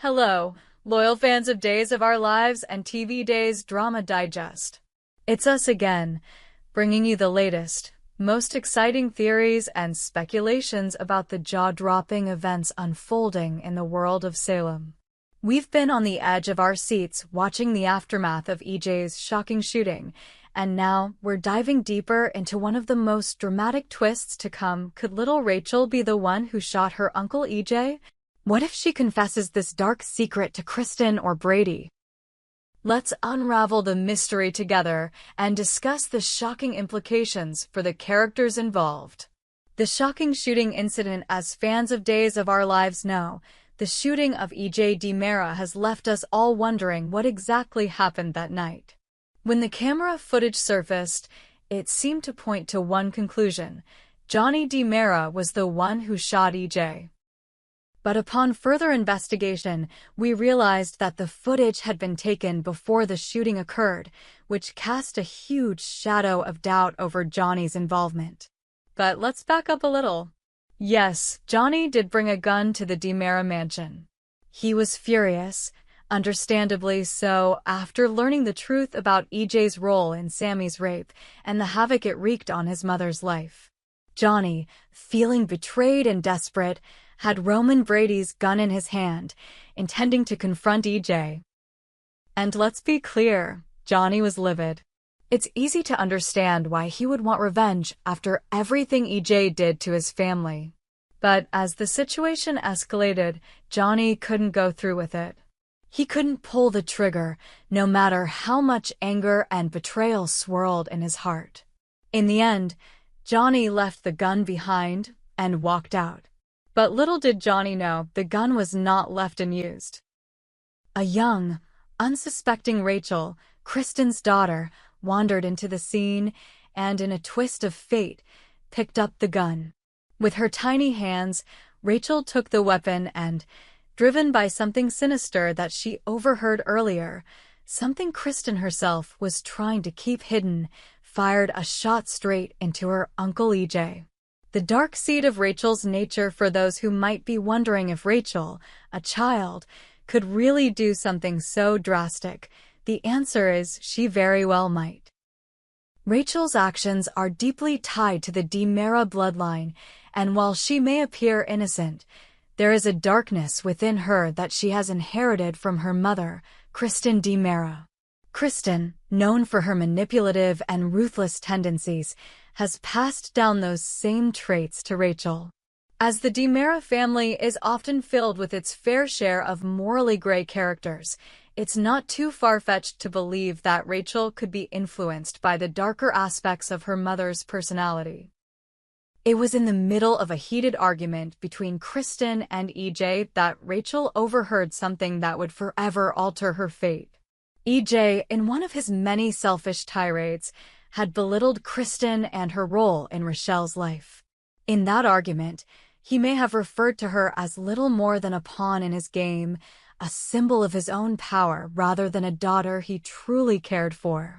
Hello, loyal fans of Days of Our Lives and TV Days Drama Digest. It's us again, bringing you the latest, most exciting theories and speculations about the jaw-dropping events unfolding in the world of Salem. We've been on the edge of our seats watching the aftermath of EJ's shocking shooting, and now we're diving deeper into one of the most dramatic twists to come. Could little Rachel be the one who shot her uncle EJ? What if she confesses this dark secret to Kristen or Brady? Let's unravel the mystery together and discuss the shocking implications for the characters involved. The shocking shooting incident. As fans of Days of Our Lives know, the shooting of Dera has left us all wondering what exactly happened that night. When the camera footage surfaced, it seemed to point to one conclusion: Dera was the one who shot EJ. But upon further investigation, we realized that the footage had been taken before the shooting occurred, which cast a huge shadow of doubt over Johnny's involvement. But let's back up a little. Yes, Johnny did bring a gun to the Dera mansion. He was furious, understandably so, after learning the truth about EJ's role in Sammy's rape and the havoc it wreaked on his mother's life. Johnny, feeling betrayed and desperate, had Roman Brady's gun in his hand, intending to confront EJ. And let's be clear, Johnny was livid. It's easy to understand why he would want revenge after everything EJ did to his family. But as the situation escalated, Johnny couldn't go through with it. He couldn't pull the trigger, no matter how much anger and betrayal swirled in his heart. In the end, Johnny left the gun behind and walked out. But little did Johnny know, the gun was not left unused. A young, unsuspecting Rachel, Kristen's daughter, wandered into the scene and, in a twist of fate, picked up the gun. With her tiny hands, Rachel took the weapon and, driven by something sinister that she overheard earlier, something Kristen herself was trying to keep hidden, fired a shot straight into her uncle EJ. The dark seed of Rachel's nature. For those who might be wondering if Rachel, a child, could really do something so drastic, the answer is she very well might. Rachel's actions are deeply tied to the Dera bloodline, and while she may appear innocent, there is a darkness within her that she has inherited from her mother, Kristen Dera. Kristen, known for her manipulative and ruthless tendencies, has passed down those same traits to Rachel. As the Dera family is often filled with its fair share of morally gray characters, it's not too far-fetched to believe that Rachel could be influenced by the darker aspects of her mother's personality. It was in the middle of a heated argument between Kristen and EJ that Rachel overheard something that would forever alter her fate. EJ, in one of his many selfish tirades, had belittled Kristen and her role in Rachel's life. In that argument, he may have referred to her as little more than a pawn in his game, a symbol of his own power rather than a daughter he truly cared for.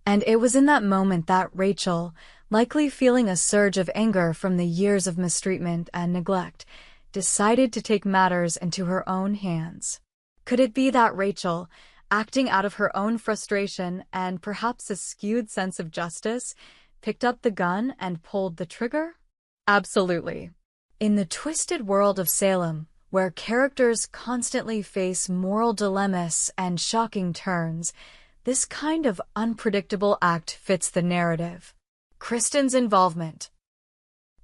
And it was in that moment that Rachel, likely feeling a surge of anger from the years of mistreatment and neglect, decided to take matters into her own hands. Could it be that Rachel, acting out of her own frustration and perhaps a skewed sense of justice, picked up the gun and pulled the trigger? Absolutely. In the twisted world of Salem, where characters constantly face moral dilemmas and shocking turns, this kind of unpredictable act fits the narrative. Kristen's involvement.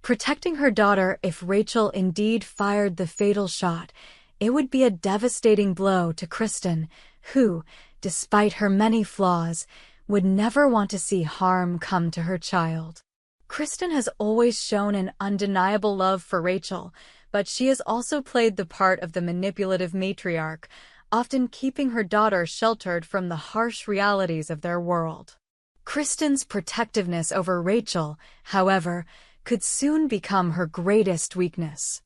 Protecting her daughter. If Rachel indeed fired the fatal shot, it would be a devastating blow to Kristen, who, despite her many flaws, would never want to see harm come to her child. Kristen has always shown an undeniable love for Rachel, but she has also played the part of the manipulative matriarch, often keeping her daughter sheltered from the harsh realities of their world. Kristen's protectiveness over Rachel, however, could soon become her greatest weakness.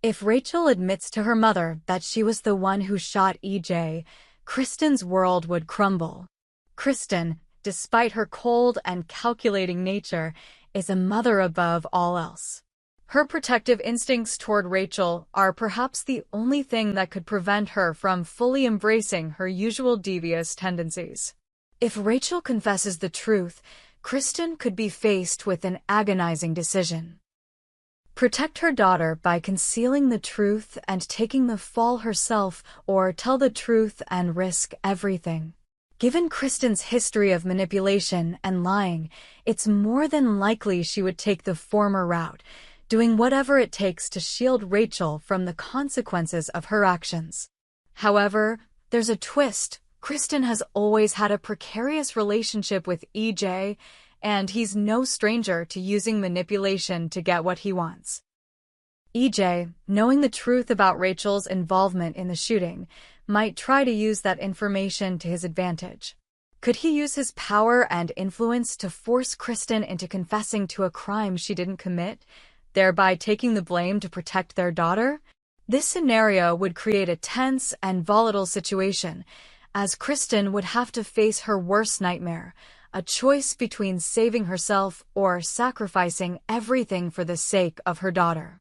If Rachel admits to her mother that she was the one who shot EJ, Kristen's world would crumble. Kristen, despite her cold and calculating nature, is a mother above all else. Her protective instincts toward Rachel are perhaps the only thing that could prevent her from fully embracing her usual devious tendencies. If Rachel confesses the truth, Kristen could be faced with an agonizing decision. Protect her daughter by concealing the truth and taking the fall herself, or tell the truth and risk everything. Given Kristen's history of manipulation and lying, it's more than likely she would take the former route, doing whatever it takes to shield Rachel from the consequences of her actions. However, there's a twist. Kristen has always had a precarious relationship with EJ, and he's no stranger to using manipulation to get what he wants. EJ, knowing the truth about Rachel's involvement in the shooting, might try to use that information to his advantage. Could he use his power and influence to force Kristen into confessing to a crime she didn't commit, thereby taking the blame to protect their daughter? This scenario would create a tense and volatile situation, as Kristen would have to face her worst nightmare, a choice between saving herself or sacrificing everything for the sake of her daughter.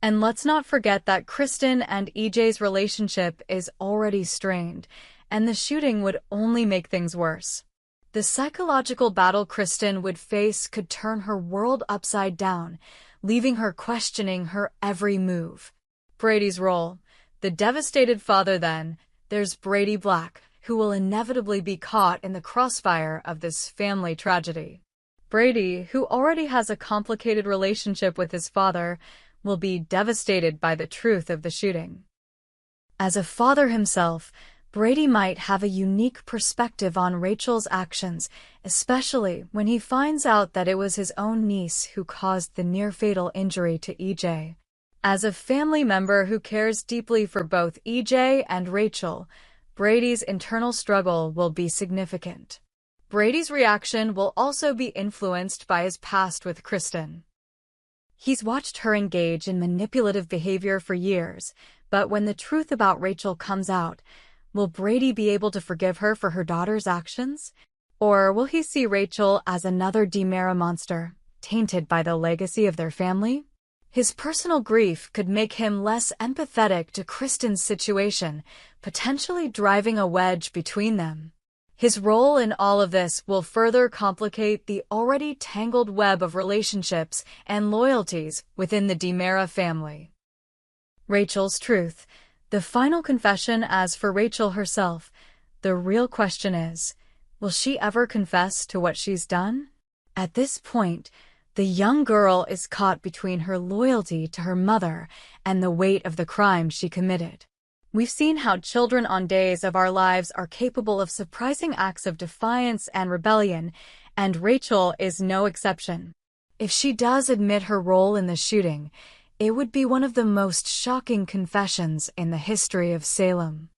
And let's not forget that Kristen and EJ's relationship is already strained, and the shooting would only make things worse. The psychological battle Kristen would face could turn her world upside down, leaving her questioning her every move. Brady's role. The devastated father then. There's Brady Black, who will inevitably be caught in the crossfire of this family tragedy. Brady, who already has a complicated relationship with his father, will be devastated by the truth of the shooting. As a father himself, Brady might have a unique perspective on Rachel's actions, especially when he finds out that it was his own niece who caused the near-fatal injury to EJ. As a family member who cares deeply for both EJ and Rachel, Brady's internal struggle will be significant. Brady's reaction will also be influenced by his past with Kristen. He's watched her engage in manipulative behavior for years, but when the truth about Rachel comes out, will Brady be able to forgive her for her daughter's actions? Or will he see Rachel as another Dera monster, tainted by the legacy of their family? His personal grief could make him less empathetic to Kristen's situation, potentially driving a wedge between them. His role in all of this will further complicate the already tangled web of relationships and loyalties within the Dera family. Rachel's truth. The final confession. As for Rachel herself, the real question is, will she ever confess to what she's done? At this point, the young girl is caught between her loyalty to her mother and the weight of the crime she committed. We've seen how children on days of our lives are capable of surprising acts of defiance and rebellion, and Rachel is no exception. If she does admit her role in the shooting, it would be one of the most shocking confessions in the history of Salem.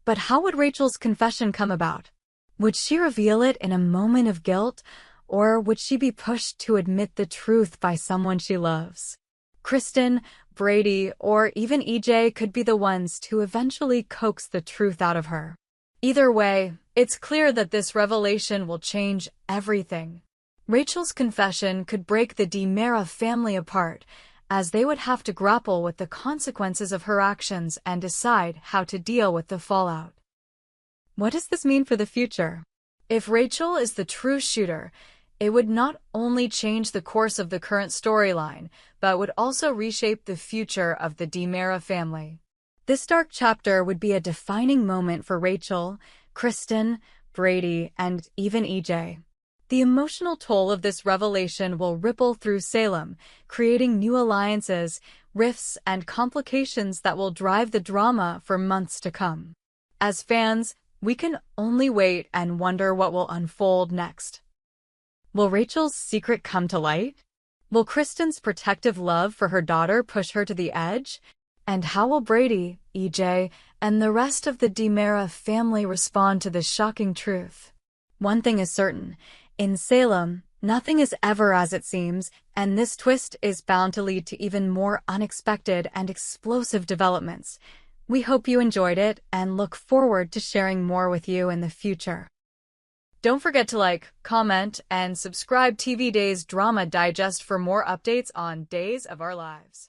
But how would Rachel's confession come about? Would she reveal it in a moment of guilt, or would she be pushed to admit the truth by someone she loves? Kristen, Brady, or even EJ could be the ones to eventually coax the truth out of her. Either way, it's clear that this revelation will change everything. Rachel's confession could break the Dera family apart, as they would have to grapple with the consequences of her actions and decide how to deal with the fallout. What does this mean for the future? If Rachel is the true shooter, it would not only change the course of the current storyline, but would also reshape the future of the Dera family. This dark chapter would be a defining moment for Rachel, Kristen, Brady, and even EJ. The emotional toll of this revelation will ripple through Salem, creating new alliances, rifts, and complications that will drive the drama for months to come. As fans, we can only wait and wonder what will unfold next. Will Rachel's secret come to light? Will Kristen's protective love for her daughter push her to the edge? And how will Brady, EJ, and the rest of the Dera family respond to this shocking truth? One thing is certain. In Salem, nothing is ever as it seems, and this twist is bound to lead to even more unexpected and explosive developments. We hope you enjoyed it and look forward to sharing more with you in the future. Don't forget to like, comment, and subscribe TV Days Drama Digest for more updates on Days of Our Lives.